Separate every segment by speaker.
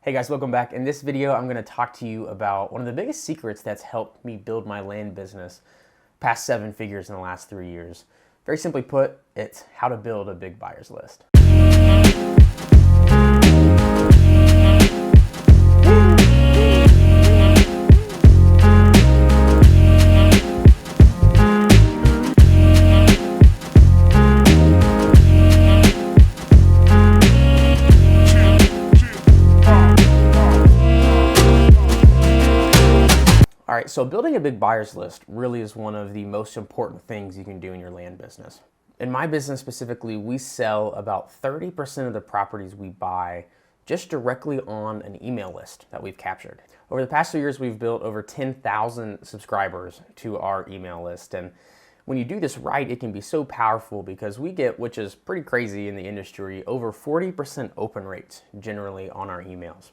Speaker 1: Hey guys, welcome back. In this video, I'm going to talk to you about one of the biggest secrets that's helped me build my land business past 7 figures in the last 3 years. Very simply put, it's how to build a big buyers list. All right, so building a big buyers list really is one of the most important things you can do in your land business. In my business specifically, we sell about 30% of the properties we buy just directly on an email list that we've captured. Over the past 2 years, we've built over 10,000 subscribers to our email list. And when you do this right, it can be so powerful because we get, which is pretty crazy in the industry, over 40% open rates generally on our emails.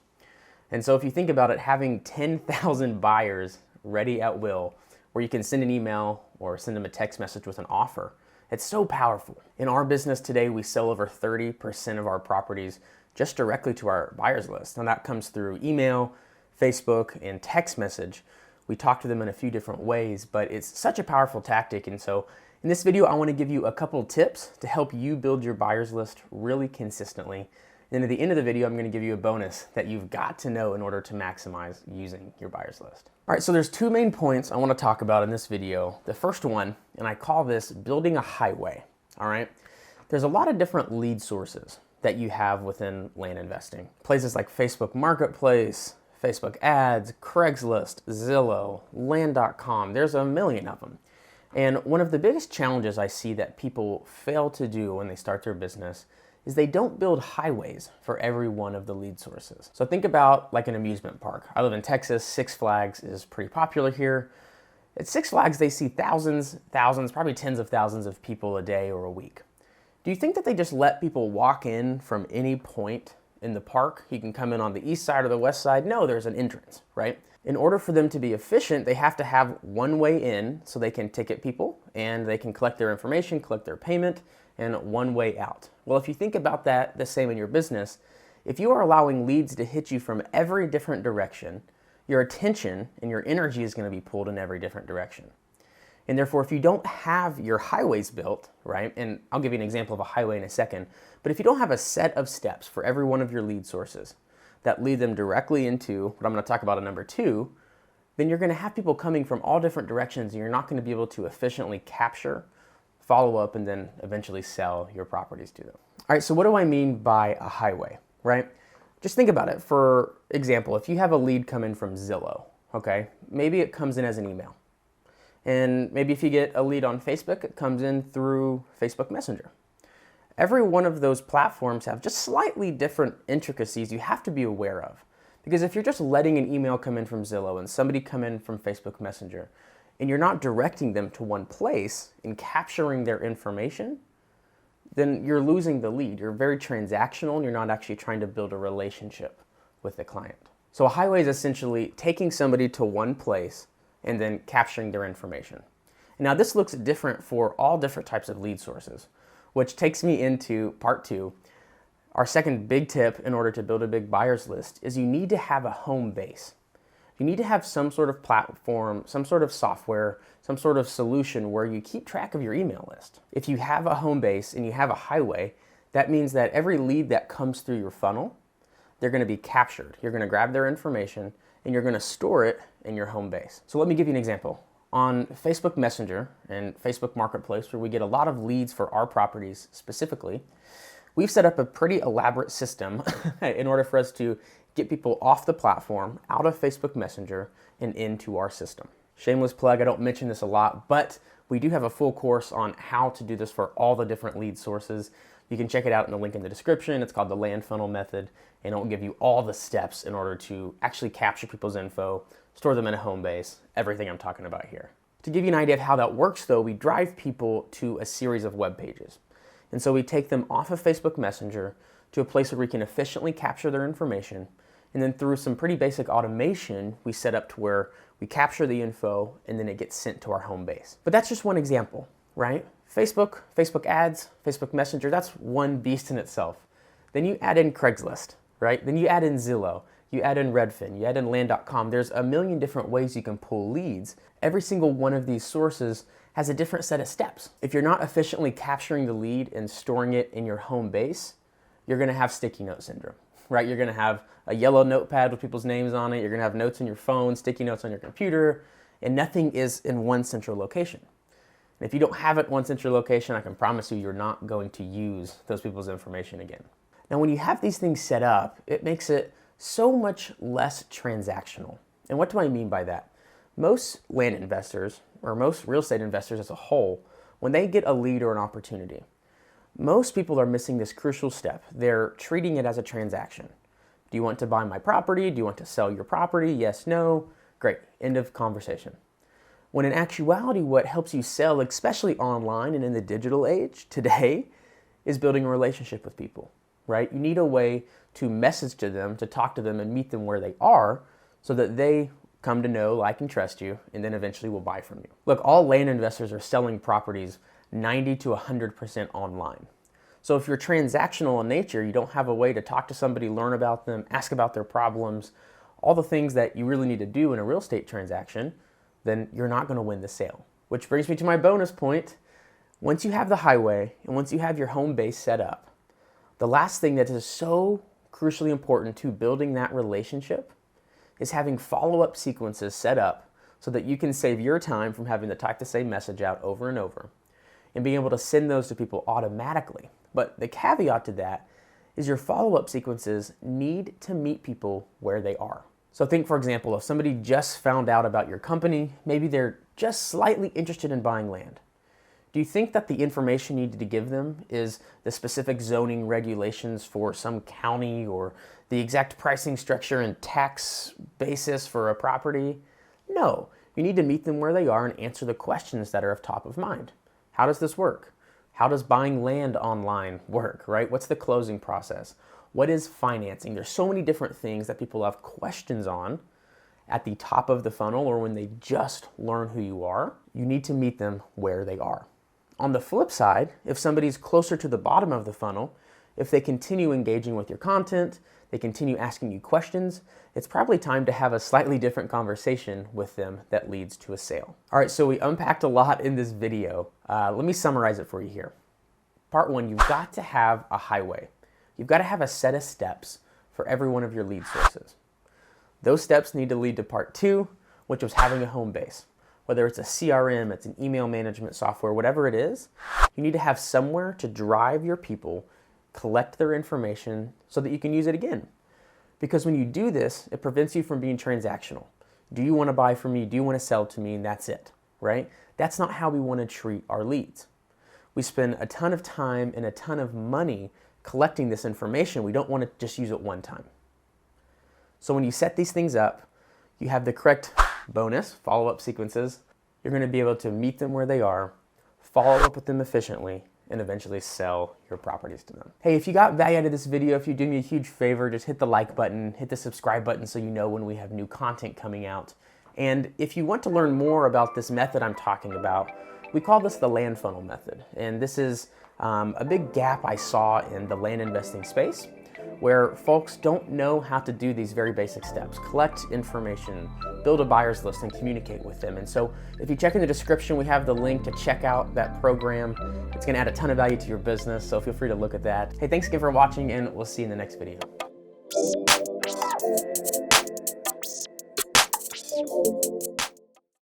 Speaker 1: And so if you think about it, having 10,000 buyers ready at will, where you can send an email or send them a text message with an offer, it's so powerful. In our business today, we sell over 30% of our properties just directly to our buyers list. And that comes through email, Facebook, and text message. We talk to them in a few different ways, but it's such a powerful tactic. And so in this video, I want to give you a couple tips to help you build your buyers list really consistently. And at the end of the video, I'm going to give you a bonus that you've got to know in order to maximize using your buyers list. All right, so there's 2 main points I want to talk about in this video. The first one, and I call this building a highway, all right? There's a lot of different lead sources that you have within land investing. Places like Facebook Marketplace, Facebook Ads, Craigslist, Zillow, Land.com, there's a million of them. And one of the biggest challenges I see that people fail to do when they start their business is they don't build highways for every one of the lead sources. So think about like an amusement park. I live in Texas. Six Flags is pretty popular here. At Six Flags, they see thousands, probably tens of thousands of people a day or a week. Do you think that they just let people walk in from any point in the park? You can come in on the east side or the west side. No, there's an entrance, right? In order for them to be efficient, they have to have one way in so they can ticket people and they can collect their information, collect their payment, and one way out. Well, if you think about that the same in your business, if you are allowing leads to hit you from every different direction, your attention and your energy is going to be pulled in every different direction. And therefore, if you don't have your highways built, right, and I'll give you an example of a highway in a second, but if you don't have a set of steps for every one of your lead sources that lead them directly into what I'm going to talk about in number 2, then you're going to have people coming from all different directions and you're not going to be able to efficiently capture, follow up, and then eventually sell your properties to them. All right, so what do I mean by a highway, right? Just think about it. For example, if you have a lead come in from Zillow, okay, maybe it comes in as an email. And maybe if you get a lead on Facebook, it comes in through Facebook Messenger. Every one of those platforms have just slightly different intricacies you have to be aware of. Because if you're just letting an email come in from Zillow and somebody come in from Facebook Messenger, and you're not directing them to one place and capturing their information, then you're losing the lead. You're very transactional and you're not actually trying to build a relationship with the client. So a highway is essentially taking somebody to one place and then capturing their information. Now this looks different for all different types of lead sources, which takes me into part 2. Our second big tip in order to build a big buyers list is you need to have a home base. You need to have some sort of platform, some sort of software, some sort of solution where you keep track of your email list. If you have a home base and you have a highway, that means that every lead that comes through your funnel, they're going to be captured. You're going to grab their information and you're going to store it in your home base. So let me give you an example. On Facebook Messenger and Facebook Marketplace, where we get a lot of leads for our properties specifically, we've set up a pretty elaborate system in order for us to get people off the platform, out of Facebook Messenger, and into our system. Shameless plug, I don't mention this a lot, but we do have a full course on how to do this for all the different lead sources. You can check it out in the link in the description. It's called the Land Funnel Method, and it will give you all the steps in order to actually capture people's info, store them in a home base, everything I'm talking about here. To give you an idea of how that works though, we drive people to a series of web pages. And so we take them off of Facebook Messenger to a place where we can efficiently capture their information. And then through some pretty basic automation, we set up to where we capture the info and then it gets sent to our home base. But that's just one example, right? Facebook, Facebook Ads, Facebook Messenger, that's one beast in itself. Then you add in Craigslist, right? Then you add in Zillow. you add in Redfin, you add in Land.com. There's a million different ways you can pull leads. Every single one of these sources has a different set of steps. If you're not efficiently capturing the lead and storing it in your home base, you're gonna have sticky note syndrome, right? You're gonna have a yellow notepad with people's names on it. You're gonna have notes on your phone, sticky notes on your computer, and nothing is in one central location. And if you don't have it in one central location, I can promise you, you're not going to use those people's information again. Now, when you have these things set up, it makes it so much less transactional. And what do I mean by that? Most land investors, or most real estate investors as a whole, when they get a lead or an opportunity, most people are missing this crucial step. They're treating it as a transaction. Do you want to buy my property? Do you want to sell your property? Yes, no. Great, end of conversation. When in actuality, what helps you sell, especially online and in the digital age today, is building a relationship with people, right? You need a way to message to them, to talk to them and meet them where they are so that they come to know, like, and trust you, and then eventually will buy from you. Look, all land investors are selling properties 90 to 100% online. So if you're transactional in nature, you don't have a way to talk to somebody, learn about them, ask about their problems, all the things that you really need to do in a real estate transaction, then you're not going to win the sale. Which brings me to my bonus point. Once you have the highway and once you have your home base set up, the last thing that is so crucially important to building that relationship is having follow-up sequences set up so that you can save your time from having to type the same message out over and over and being able to send those to people automatically. But the caveat to that is your follow-up sequences need to meet people where they are. So think, for example, if somebody just found out about your company, maybe they're just slightly interested in buying land. Do you think that the information you need to give them is the specific zoning regulations for some county or the exact pricing structure and tax basis for a property? No, you need to meet them where they are and answer the questions that are of top of mind. How does this work? How does buying land online work, right? What's the closing process? What is financing? There's so many different things that people have questions on at the top of the funnel or when they just learn who you are. You need to meet them where they are. On the flip side, if somebody's closer to the bottom of the funnel, if they continue engaging with your content, they continue asking you questions, it's probably time to have a slightly different conversation with them that leads to a sale. All right, so we unpacked a lot in this video. Let me summarize it for you here. Part one, you've got to have a highway. You've got to have a set of steps for every one of your lead sources. Those steps need to lead to part two, which was having a home base. Whether it's a CRM, it's an email management software, whatever it is, you need to have somewhere to drive your people, collect their information so that you can use it again. Because when you do this, it prevents you from being transactional. Do you want to buy from me? Do you want to sell to me? And that's it, right? That's not how we want to treat our leads. We spend a ton of time and a ton of money collecting this information. We don't want to just use it one time. So when you set these things up, you have the correct bonus, follow-up sequences. You're going to be able to meet them where they are, follow up with them efficiently, and eventually sell your properties to them. Hey, if you got value out of this video, if you do me a huge favor, just hit the like button, hit the subscribe button so you know when we have new content coming out. And if you want to learn more about this method I'm talking about, we call this the land funnel method. And this is a big gap I saw in the land investing space where folks don't know how to do these very basic steps, collect information, build a buyer's list, and communicate with them. And so if you check in the description, we have the link to check out that program. It's gonna add a ton of value to your business, so feel free to look at that. Hey, thanks again for watching, and we'll see you in the next video.